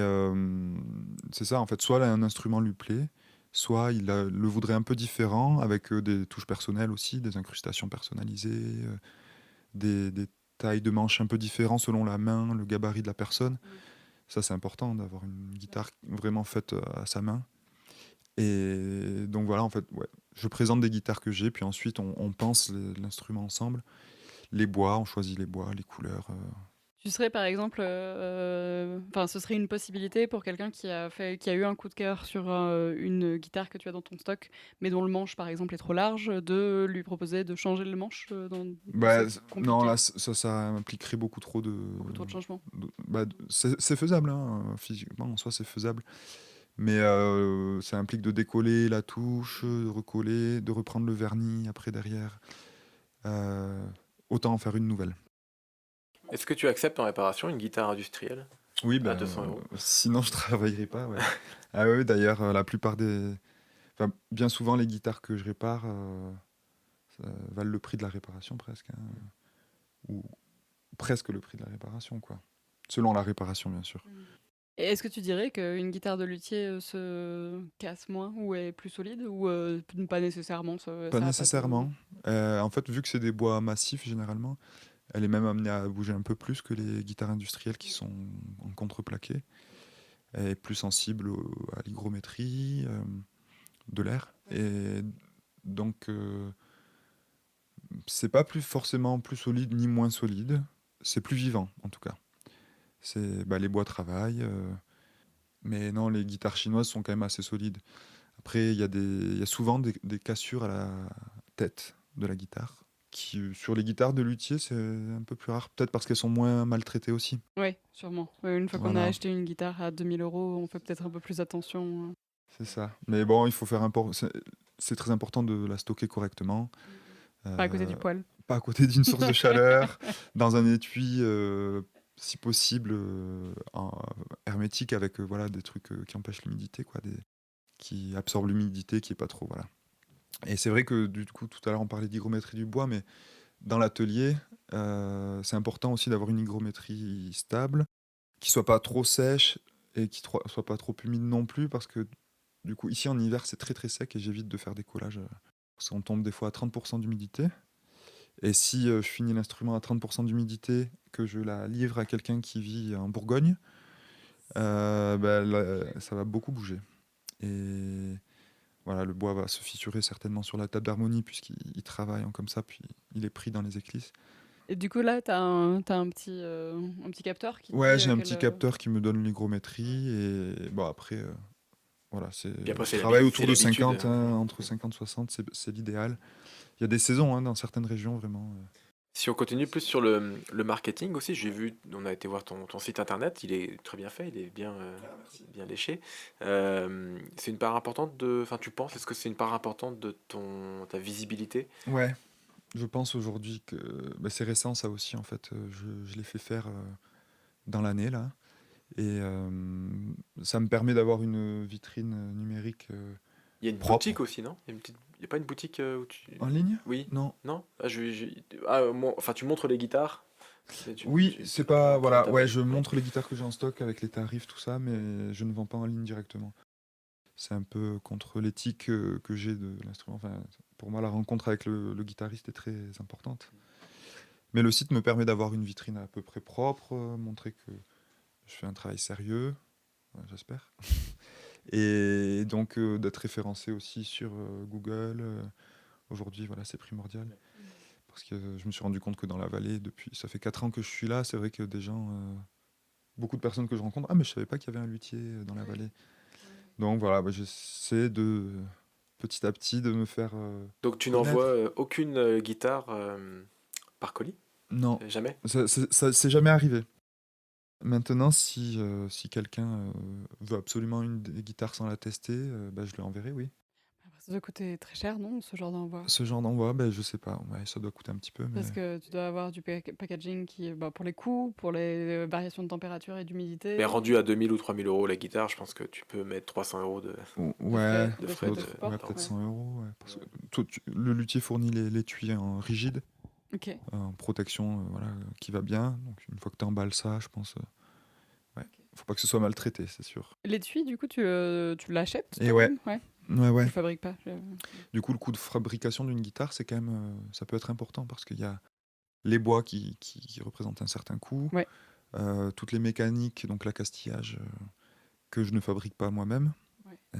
c'est ça, en fait, soit un instrument lui plaît, soit le voudrait un peu différent, avec des touches personnelles aussi, des incrustations personnalisées, des tailles de manches un peu différentes selon la main, le gabarit de la personne. Ça, c'est important d'avoir une guitare vraiment faite à sa main. Et donc voilà, en fait, ouais, je présente des guitares que j'ai, puis ensuite on pense l'instrument ensemble. Les bois, on choisit les bois, les couleurs. Tu serais par exemple, ce serait une possibilité pour quelqu'un qui a eu un coup de cœur sur une guitare que tu as dans ton stock, mais dont le manche par exemple est trop large, de lui proposer de changer le manche Bah, c'est compliqué, non, là, ça impliquerait beaucoup trop beaucoup trop de changements. c'est faisable, hein, physiquement, en soi, c'est faisable. Mais ça implique de décoller la touche, de recoller, de reprendre le vernis après derrière. Autant en faire une nouvelle. Est-ce que tu acceptes en réparation une guitare industrielle Oui, à 200 euros? sinon je travaillerais pas. Ouais. Ah oui, d'ailleurs, la plupart Enfin, bien souvent, les guitares que je répare ça valent le prix de la réparation presque, hein, ou presque le prix de la réparation, quoi. Selon la réparation, bien sûr. Et est-ce que tu dirais qu'une guitare de luthier se casse moins ou est plus solide ou pas nécessairement, Pas ça a pas de... nécessairement. En fait, vu que c'est des bois massifs, généralement, elle est même amenée à bouger un peu plus que les guitares industrielles qui sont en contreplaqué. Elle est plus sensible à l'hygrométrie de l'air. Et donc, c'est pas plus forcément plus solide ni moins solide. C'est plus vivant, en tout cas. Les bois travaillent. Mais non, les guitares chinoises sont quand même assez solides. Après, il y a souvent des cassures à la tête de la guitare. Sur les guitares de luthier, c'est un peu plus rare. Peut-être parce qu'elles sont moins maltraitées aussi. Oui, sûrement. Ouais, une fois qu'on a Voilà, acheté une guitare à 2 000 €, on fait peut-être un peu plus attention. c'est ça. Mais bon, il faut faire c'est très important de la stocker correctement. Pas à côté Euh, du poêle. Pas à côté d'une source de chaleur, dans un étui, si possible, hermétique avec voilà, des trucs qui empêchent l'humidité, quoi, qui absorbent l'humidité, qui est pas trop. Voilà. Et c'est vrai que du coup, tout à l'heure, on parlait d'hygrométrie du bois, mais dans l'atelier, c'est important aussi d'avoir une hygrométrie stable, qui soit pas trop sèche et qui soit pas trop humide non plus, parce que du coup, ici en hiver, c'est très très sec et j'évite de faire des collages, parce qu'on tombe des fois à 30% d'humidité. Et si je finis l'instrument à 30% d'humidité, que je la livre à quelqu'un qui vit en Bourgogne, ça va beaucoup bouger. Et voilà, le bois va se fissurer certainement sur la table d'harmonie puisqu'il travaille comme ça, puis il est pris dans les éclisses. Et du coup, là, t'as un petit capteur qui te Ouais, dit j'ai un quel... petit capteur qui me donne l'hygrométrie et bon après, voilà, Puis après, je travaille c'est autour de l'habitude. 50, hein, entre 50 et 60, c'est l'idéal. Il y a des saisons dans certaines régions vraiment. Si on continue plus sur le marketing aussi, j'ai vu, on a été voir ton site internet, il est très bien fait, il est bien léché. C'est une part importante enfin tu penses, est-ce que c'est une part importante de ta visibilité? Ouais, je pense aujourd'hui que c'est récent ça aussi en fait. Je l'ai fait faire dans l'année là. Et ça me permet d'avoir une vitrine numérique Il y a une propre. boutique aussi, non? Il y a pas une boutique où tu... En ligne? Oui, Non. non? Enfin tu montres les guitares, mais Oui, c'est je pas. Voilà, présente ouais, après. je montre les guitares que j'ai en stock avec les tarifs, tout ça, mais je ne vends pas en ligne directement. C'est un peu contre l'éthique que j'ai de l'instrument. Enfin, pour moi, la rencontre avec le guitariste est très importante. Mais le site me permet d'avoir une vitrine à peu près propre, montrer que je fais un travail sérieux, j'espère. Et donc d'être référencé aussi sur Google. Aujourd'hui, voilà, c'est primordial. Parce que je me suis rendu compte que dans la vallée, ça fait 4 ans que je suis là, c'est vrai que des gens, beaucoup de personnes que je rencontre, ah mais je savais pas qu'il y avait un luthier dans la vallée. Donc voilà, j'essaie petit à petit de me faire Donc tu connaître. n'envoies aucune guitare par colis? Non, Jamais? ça c'est jamais arrivé. Maintenant, si quelqu'un veut absolument une des guitares sans la tester, je lui enverrai, oui. Ça doit coûter très cher, non, ce genre d'envoi? Ce genre d'envoi, je sais pas, ouais, ça doit coûter un petit peu, mais Parce que tu dois avoir du packaging qui est pour les coûts, pour les variations de température et Mais d'humidité, rendu à 2000 ou 3000 € la guitare, je pense que tu peux mettre 300 € de Ouais, frais, de de frais frais de de... support. ouais, peut-être Ouais. 100 €. Ouais, parce que le luthier fournit l'étui en rigide, Ok. en protection, voilà, qui va bien. Donc une fois que tu emballes ça, je pense, ouais, faut pas que ce soit maltraité, c'est sûr. L'étui, du coup, tu l'achètes Et ouais, toi-même? Ouais. ouais. Tu le fabriques pas? Du coup, le coût de fabrication d'une guitare, c'est quand même, ça peut être important parce qu'il y a les bois qui représentent un certain coût, Ouais. toutes les mécaniques, donc l'accastillage que je ne fabrique pas moi-même, Ouais. La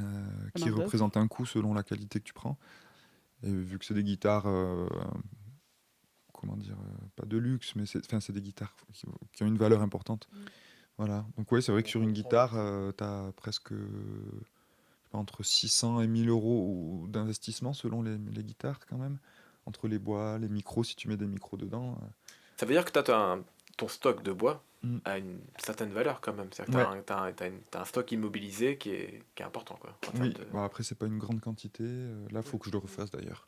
qui main-d'œuvre. représentent un coût selon la qualité que tu prends. Et vu que c'est des guitares, comment dire, pas de luxe, mais c'est des guitares qui ont une valeur importante. Voilà. Donc ouais, c'est vrai que sur une guitare, tu as presque entre 600 et 1000 € d'investissement selon les guitares quand même. Entre les bois, les micros, si tu mets des micros dedans. Ça veut dire que ton stock de bois Mm. a une certaine valeur quand même. C'est-à-dire Ouais. que t'as un stock immobilisé qui est important, quoi. En termes Oui, bon, après, c'est pas une grande quantité. Là, faut que je le refasse d'ailleurs.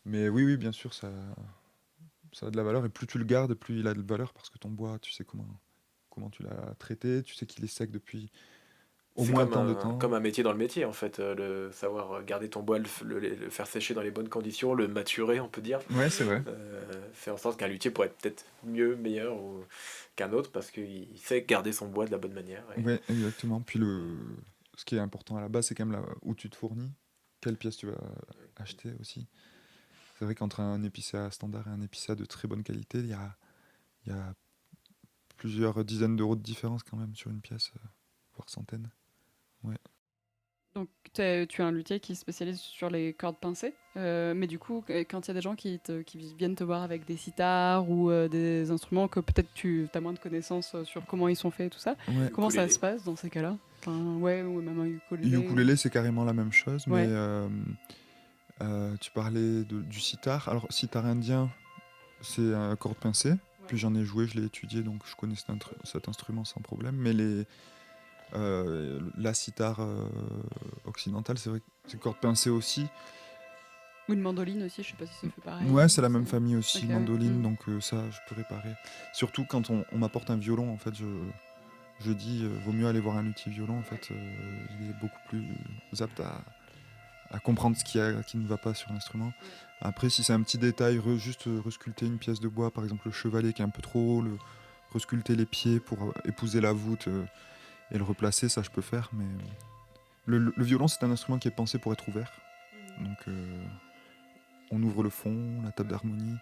Mais oui, bien sûr, ça a de la valeur. Et plus tu le gardes, plus il a de valeur parce que ton bois, tu sais comment tu l'as traité, tu sais qu'il est sec depuis au C'est moins comme tant de temps. comme un métier dans le métier, en fait. Le savoir garder ton bois, le faire sécher dans les bonnes conditions, le maturer, on peut dire. Ouais, c'est vrai. Faire en sorte qu'un luthier pourrait être peut-être mieux, meilleur qu'un autre parce qu'il sait garder son bois de la bonne manière. Ouais, exactement. Puis ce qui est important à la base, c'est quand même où tu te fournis, quelle pièce tu vas acheter aussi. C'est vrai qu'entre un épicéa standard et un épicéa de très bonne qualité, il y a plusieurs dizaines d'euros de différence quand même sur une pièce, voire centaines. Ouais. Donc, tu es un luthier qui se spécialise sur les cordes pincées. Mais du coup, quand il y a des gens qui viennent te voir avec des sitars ou des instruments que peut-être tu as moins de connaissances sur comment ils sont faits et tout ça, Ouais. comment ça Ukulélé. se passe dans ces cas-là? Enfin, ouais, ou même un ukulélé. Ukulélé, c'est carrément la même chose, Ouais. mais tu parlais du sitar. Alors, sitar indien, c'est un corde pincée. Puis j'en ai joué, je l'ai étudié, donc je connais cet instrument sans problème. Mais la sitar occidentale, c'est vrai que c'est corde pincée aussi. Ou une mandoline aussi, je sais pas si ça fait pareil. Ouais, c'est la même famille aussi, Ok, ouais. mandoline, donc ça, je peux réparer. Surtout quand on m'apporte un violon, en fait, je dis, vaut mieux aller voir un luthier violon, en fait, il est beaucoup plus apte à comprendre ce qui ne va pas sur l'instrument. Après, si c'est un petit détail, juste resculpter une pièce de bois, par exemple le chevalet qui est un peu trop haut, resculpter les pieds pour épouser la voûte et le replacer, ça je peux faire, mais le violon, c'est un instrument qui est pensé pour être ouvert. Donc on ouvre le fond, la table d'harmonie,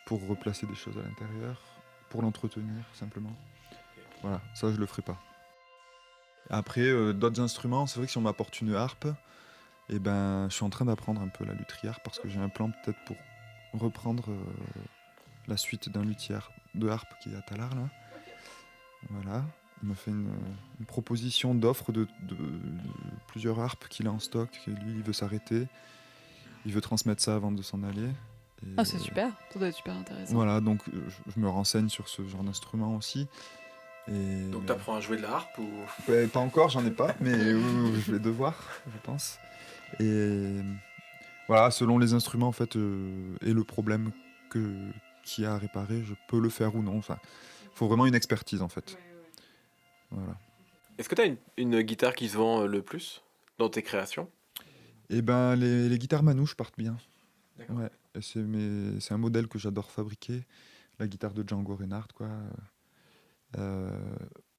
pour replacer des choses à l'intérieur, pour l'entretenir simplement. Voilà, ça je le ferai pas. Après, d'autres instruments, c'est vrai que si on m'apporte une harpe, eh ben, je suis en train d'apprendre un peu la lutherie harpe parce que j'ai un plan peut-être pour reprendre la suite d'un luthier de harpe qui est à Tallard là. Voilà, il me fait une proposition d'offre de plusieurs harpes qu'il a en stock, et lui il veut s'arrêter, il veut transmettre ça avant de s'en aller. Et Ah, c'est super, ça doit être super intéressant. voilà, donc je me renseigne sur ce genre d'instrument aussi. Et Donc t'apprends à jouer de la harpe ou... pas encore, j'en ai pas, mais je vais devoir, je pense. Et voilà, selon les instruments en fait et le problème qu'il y a à réparer, je peux le faire ou non. Enfin, faut vraiment une expertise en fait. Voilà. Est-ce que t'as une guitare qui se vend le plus dans tes créations? Et ben les guitares manouches partent bien. D'accord. Ouais. Et c'est un modèle que j'adore fabriquer, la guitare de Django Reinhardt quoi.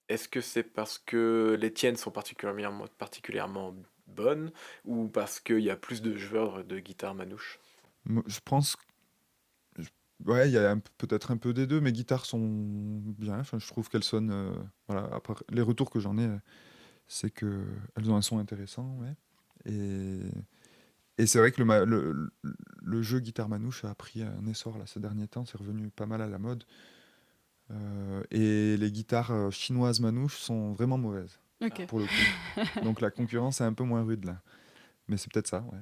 Est-ce que c'est parce que les tiennes sont particulièrement bonnes ou parce qu'il y a plus de joueurs de guitare manouche? Je pense, ouais, il y a peut-être un peu des deux. Mes guitares sont bien. Enfin, je trouve qu'elles sonnent. Voilà. Après, les retours que j'en ai, c'est que elles ont un son intéressant, ouais. Et c'est vrai que le jeu guitare manouche a pris un essor là ces derniers temps. C'est revenu pas mal à la mode. Et les guitares chinoises manouches sont vraiment mauvaises Ok. pour le coup. Donc la concurrence est un peu moins rude là. Mais c'est peut-être ça, ouais.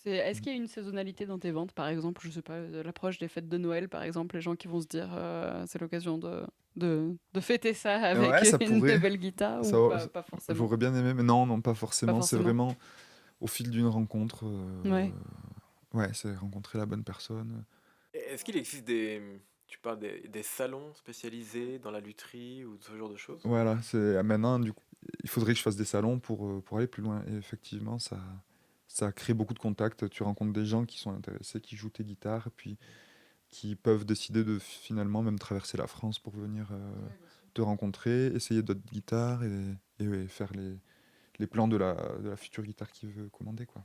Est-ce qu'il y a une saisonnalité dans tes ventes, par exemple, je sais pas, l'approche des fêtes de Noël, par exemple, les gens qui vont se dire c'est l'occasion de fêter ça avec Ouais, ça une pourrait. nouvelle guitare Ça, ou pas forcément. j'aurais bien aimé, mais non, pas forcément. Pas C'est forcément. vraiment au fil d'une rencontre. Ouais. Ouais, c'est rencontrer la bonne personne. Est-ce qu'il existe tu parles des salons spécialisés dans la lutherie ou ce genre de choses? Voilà, c'est maintenant, du coup, il faudrait que je fasse des salons pour aller plus loin. Et effectivement, ça crée beaucoup de contacts. Tu rencontres des gens qui sont intéressés, qui jouent tes guitares, puis qui peuvent décider de finalement même traverser la France pour venir te rencontrer, essayer d'autres guitares et faire les plans de la future guitare qu'ils veulent commander, quoi.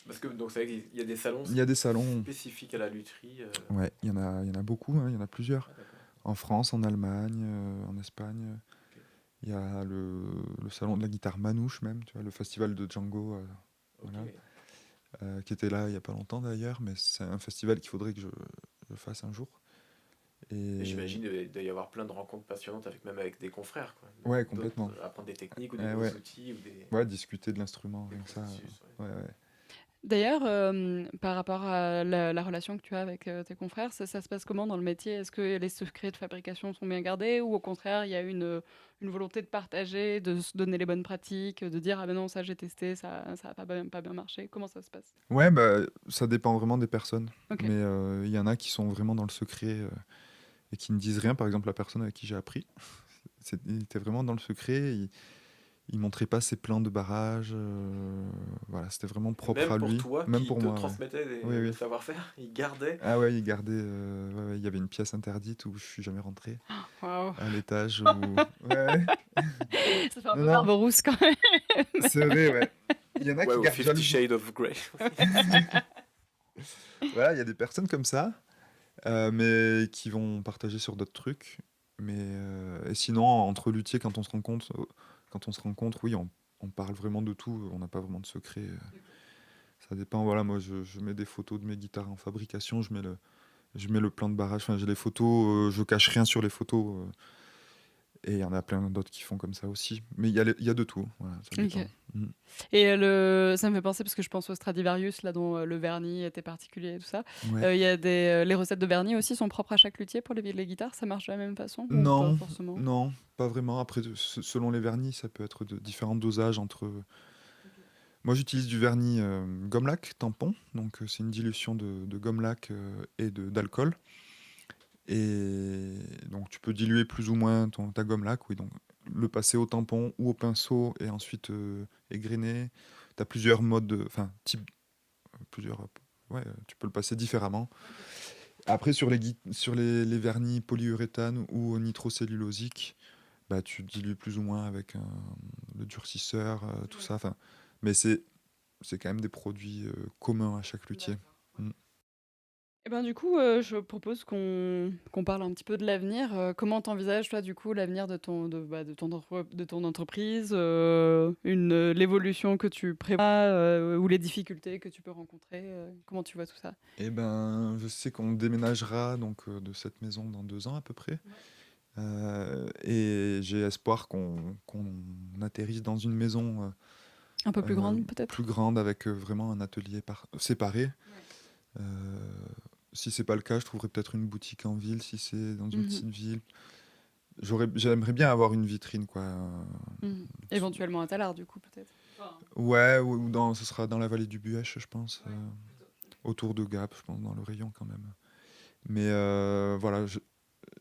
Parce que donc c'est vrai qu'il y a des salons Il y a des salons, spécifiques à la lutherie. ouais, il y en a beaucoup, hein, il y en a plusieurs. Ah, d'accord. En France, en Allemagne, en Espagne. Il y a le salon de la guitare manouche même, tu vois, le festival de Django, voilà, Ok. qui était là il n'y a pas longtemps d'ailleurs, mais c'est un festival qu'il faudrait que je fasse un jour. Et j'imagine qu'il doit y avoir plein de rencontres passionnantes même avec des confrères, quoi. Ouais, complètement. Apprendre des techniques ou des Eh nouveaux ouais. outils ou des Ouais, discuter de l'instrument, des rien que ça. processus, ouais. Ouais. D'ailleurs, par rapport à la relation que tu as avec tes confrères, ça se passe comment dans le métier? Est-ce que les secrets de fabrication sont bien gardés ou au contraire, il y a une volonté de partager, de se donner les bonnes pratiques, de dire ah ben non, ça j'ai testé, ça a pas bien marché. Comment ça se passe? Ouais, bah, ça dépend vraiment des personnes. Ok. Mais il y en a qui sont vraiment dans le secret et qui ne disent rien. Par exemple, la personne avec qui j'ai appris, il était vraiment dans le secret. Il montrait pas ses plans de barrage. Voilà, c'était vraiment propre Même à pour lui. toi Même qui pour te moi, ouais. transmettait Oui, le oui. savoir-faire, il gardait. Ah ouais, il gardait. Ouais, ouais, il y avait une pièce interdite où je suis jamais rentré. Waouh. À l'étage où. Ouais. Ça fait un Non, peu non, Barbe rousse quand même. c'est vrai, ouais. Il y en a Ouais, qui au gardent 50 jalousement. Shades of Grey. Voilà, il y a des personnes comme ça, mais qui vont partager sur d'autres trucs. Mais et sinon, entre luthiers, quand on se rencontre, oui, on parle vraiment de tout. On n'a pas vraiment de secret. Ça dépend. Voilà, moi, je mets des photos de mes guitares en fabrication. Je mets le plan de barrage. Enfin, j'ai les photos. Je cache rien sur les photos. Et il y en a plein d'autres qui font comme ça aussi. Mais il y a de tout. Voilà, ça Ok. dépend. Mm. Et ça me fait penser, parce que je pense au Stradivarius, là dont le vernis était particulier et tout ça. Ouais. Il y a les recettes de vernis aussi sont propres à chaque luthier pour les guitares. Ça marche de la même façon ou pas Non, forcément? non, pas vraiment. Après, selon les vernis, ça peut être de différents dosages entre. Moi, j'utilise du vernis gomme lac tampon, donc c'est une dilution de gomme lac et d'alcool. Et donc, tu peux diluer plus ou moins ta gomme lac, oui. Donc, le passer au tampon ou au pinceau et ensuite égrainer. Tu as plusieurs modes, enfin, types, plusieurs. Ouais, tu peux le passer différemment. Après, sur les vernis polyuréthane ou nitrocellulosique, bah, tu dilues plus ou moins avec le durcisseur, tout ça. Enfin, mais c'est quand même des produits communs à chaque luthier. Mm. Et ben du coup, je propose qu'on parle un petit peu de l'avenir. Comment t'envisages toi du coup l'avenir de ton entreprise, l'évolution que tu prévois, ou les difficultés que tu peux rencontrer, comment tu vois tout ça? Eh ben, je sais qu'on déménagera donc de cette maison dans 2 ans à peu près. Et j'ai espoir qu'on atterrisse dans une maison Un peu plus grande plus peut-être? grande avec vraiment un atelier séparé. Euh, Si c'est pas le cas, je trouverais peut-être une boutique en ville si c'est dans une Mmh. petite ville. J'aimerais bien avoir une vitrine, quoi. Mmh. Éventuellement à Tallard du coup peut-être? Ouais, ou ce sera dans la vallée du Buèche, je pense. Autour de Gap, je pense, dans le rayon quand même. Mais voilà,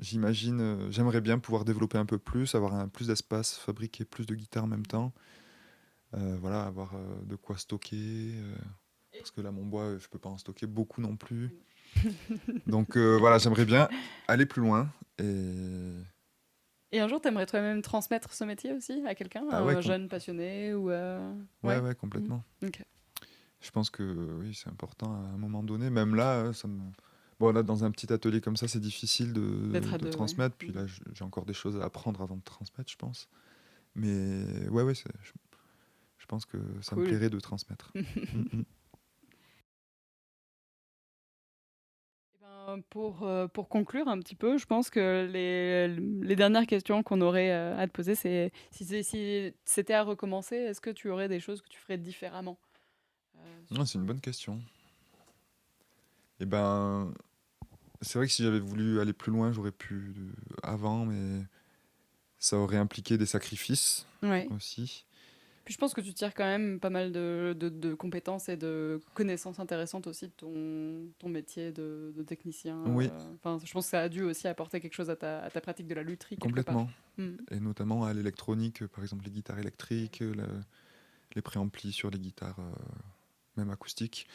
j'imagine, j'aimerais bien pouvoir développer un peu plus, avoir plus d'espace, fabriquer plus de guitares en même temps. Voilà, avoir de quoi stocker. Parce que là, mon bois, je peux pas en stocker beaucoup non plus. Donc voilà, j'aimerais bien aller plus loin. Et un jour, t'aimerais toi-même transmettre ce métier aussi à quelqu'un, à Ah ouais, un jeune passionné ou ouais, ouais? ouais, Mmh. complètement. OK. Je pense que oui, c'est important à un moment donné. Même là, bon, là, dans un petit atelier comme ça, c'est difficile D'être à de 2, ouais. transmettre. Puis Mmh. là, j'ai encore des choses à apprendre avant de transmettre, je pense. Mais ouais, ouais, je pense que ça me Cool. plairait de transmettre. Mm, mm. Pour conclure un petit peu, je pense que les dernières questions qu'on aurait à te poser, c'est si c'était à recommencer, est-ce que tu aurais des choses que tu ferais différemment? Non, c'est une bonne question. Et ben, c'est vrai que si j'avais voulu aller plus loin, j'aurais pu avant, mais ça aurait impliqué des sacrifices Ouais. aussi. Puis je pense que tu tires quand même pas mal de compétences et de connaissances intéressantes aussi de ton métier de technicien. Oui, Enfin, je pense que ça a dû aussi apporter quelque chose à ta pratique de la lutherie quelque part. complètement. Mm. Et notamment à l'électronique, par exemple les guitares électriques, les préamplis sur les guitares, même acoustiques.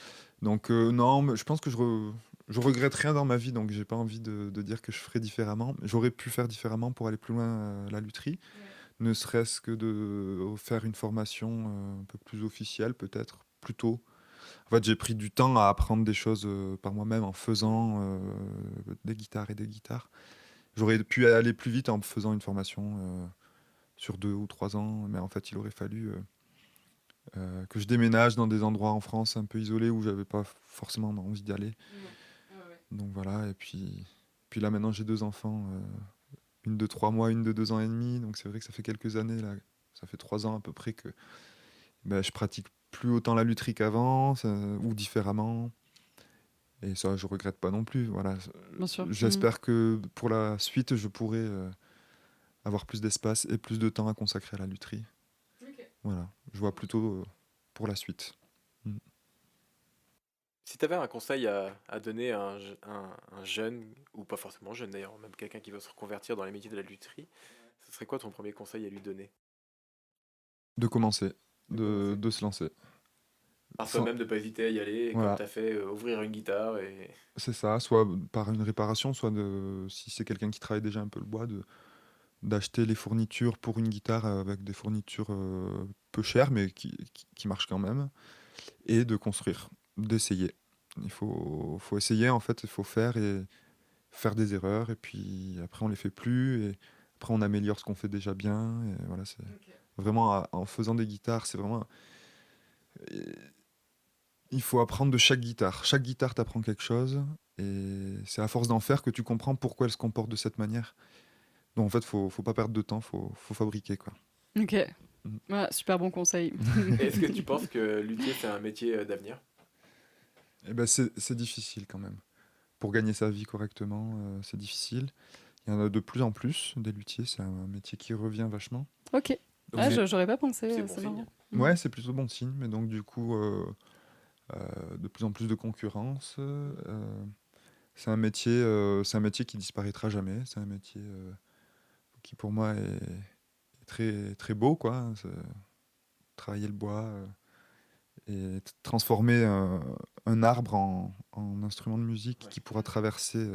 Donc non, mais je pense que je regrette rien dans ma vie, donc j'ai pas envie de dire que je ferais différemment. J'aurais pu faire différemment pour aller plus loin à la lutherie, ne serait-ce que de faire une formation un peu plus officielle peut-être, plus tôt. En fait, j'ai pris du temps à apprendre des choses par moi-même en faisant des guitares et des guitares. J'aurais pu aller plus vite en faisant une formation sur 2 ou 3 ans, mais en fait, il aurait fallu que je déménage dans des endroits en France un peu isolés où j'avais pas forcément envie d'y aller. Donc voilà, et puis là maintenant j'ai 2 enfants, une de 3 mois, une de 2 ans et demi, donc c'est vrai que ça fait quelques années, là, ça fait 3 ans à peu près que ben, je pratique plus autant la lutherie qu'avant, ou différemment. Et ça, je regrette pas non plus. Voilà. Bien sûr. Mm. J'espère que pour la suite, je pourrai avoir plus d'espace et plus de temps à consacrer à la lutherie. Voilà. Je vois plutôt pour la suite. Mm. Si tu avais un conseil à donner à un jeune, ou pas forcément jeune d'ailleurs, même quelqu'un qui veut se reconvertir dans les métiers de la lutherie, ce serait quoi ton premier conseil à lui donner? De commencer, de se lancer. Par Sans- toi-même, de pas hésiter à y aller, et Voilà. comme tu as fait, ouvrir une guitare. Et... C'est ça, soit par une réparation, soit si c'est quelqu'un qui travaille déjà un peu le bois, d'acheter les fournitures pour une guitare avec des fournitures peu chères, mais qui marchent quand même, et de construire, d'essayer. Il faut essayer, en fait, il faut faire et faire des erreurs, et puis après on les fait plus, et après on améliore ce qu'on fait déjà bien, et voilà, c'est vraiment en faisant des guitares, c'est vraiment... Il faut apprendre de chaque guitare. Chaque guitare t'apprend quelque chose, et c'est à force d'en faire que tu comprends pourquoi elle se comporte de cette manière. Donc en fait, faut pas perdre de temps, faut fabriquer, quoi. Ok. Mm. Ouais, super bon conseil. Est-ce que tu penses que luthier, c'est un métier d'avenir? Et ben c'est difficile quand même. Pour gagner sa vie correctement, c'est difficile. Il y en a de plus en plus des luthiers, c'est un métier qui revient vachement. Ok. Donc, Ah, mais- j'aurais pas pensé. C'est bon c'est signe. marrant. Ouais, c'est plutôt bon signe, mais donc du coup, de plus en plus de concurrence. C'est un métier qui disparaîtra jamais. C'est un métier qui pour moi est très très beau, quoi. Travailler le bois et transformer un arbre en instrument de musique Ouais. qui pourra traverser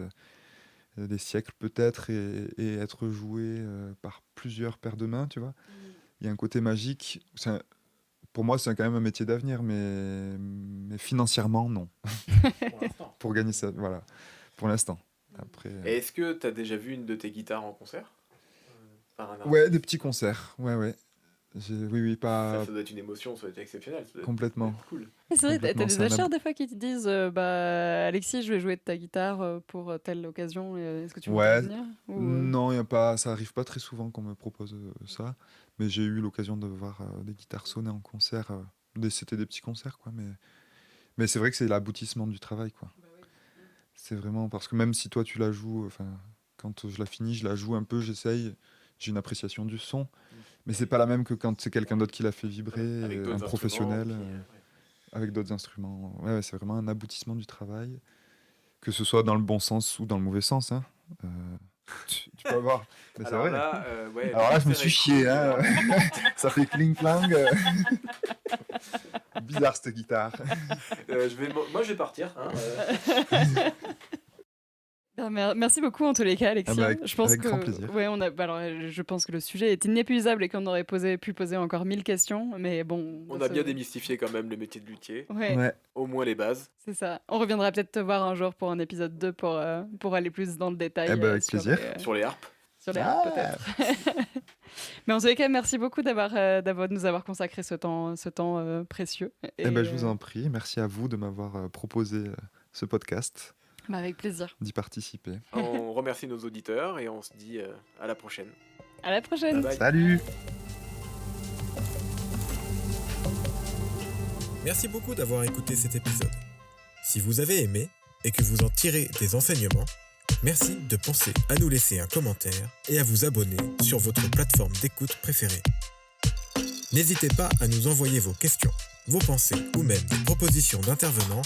des siècles peut-être et être joué par plusieurs paires de mains, tu vois. Il y a un côté magique. Pour moi, c'est quand même un métier d'avenir, mais financièrement, non. Pour l'instant. Pour gagner ça, voilà. Pour l'instant. Après, Et est-ce que tu as déjà vu une de tes guitares en concert? Par un artiste? ouais, des petits concerts. Ouais. Oui, pas Ça doit être une émotion, ça doit être exceptionnel. Ça doit être complètement. cool. C'est vrai, t'as Complètement, des c'est un acheteurs ab- des fois qui te disent bah, Alexis, je vais jouer de ta guitare pour telle occasion. Est-ce que tu veux Ouais. venir Ou, Non, ça arrive pas très souvent qu'on me propose ça. Mais j'ai eu l'occasion de voir des guitares sonner en concert. C'était des petits concerts, quoi. Mais c'est vrai que c'est l'aboutissement du travail, quoi. C'est vraiment parce que même si toi tu la joues, enfin, quand je la finis, je la joue un peu, j'essaye, j'ai une appréciation du son, mais c'est pas la même que quand c'est quelqu'un d'autre qui l'a fait vibrer, Avec d'autres un professionnel, instruments, puis, avec d'autres instruments. Ouais, c'est vraiment un aboutissement du travail, que ce soit dans le bon sens ou dans le mauvais sens, hein. Tu peux avoir. Mais c'est Alors vrai. là, ouais, Alors là, je me concert suis est chié, cool, hein. tu vois. Ça fait cling clang. Bizarre cette guitare. Moi, je vais partir. Hein, Merci beaucoup en tous les cas, Alexis. Ah bah, avec- je pense avec que, grand plaisir. Ouais, alors, je pense que le sujet est inépuisable et qu'on aurait pu poser encore 1000 questions, mais bon. On dans a ce- bien démystifié quand même le métier de luthier, Ouais, Ouais. au moins les bases. c'est ça. On reviendra peut-être te voir un jour pour un épisode 2 pour aller plus dans le détail. Eh ben, avec sur plaisir. Sur les harpes. sur les Ah. harpes, peut-être. Mais en tous les cas, merci beaucoup de nous avoir consacré ce temps précieux. Eh ben, je vous en prie. Merci à vous de m'avoir proposé ce podcast, Bah, avec plaisir. d'y participer. On remercie nos auditeurs et on se dit à la prochaine. À la prochaine. Bye bye. Salut! Merci beaucoup d'avoir écouté cet épisode. Si vous avez aimé et que vous en tirez des enseignements, merci de penser à nous laisser un commentaire et à vous abonner sur votre plateforme d'écoute préférée. N'hésitez pas à nous envoyer vos questions, vos pensées ou même des propositions d'intervenants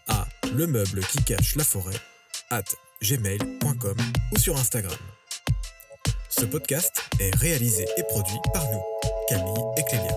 à lemeuble-qui-cache-la-forêt@gmail.com ou sur Instagram. Ce podcast est réalisé et produit par nous, Camille et Clélia.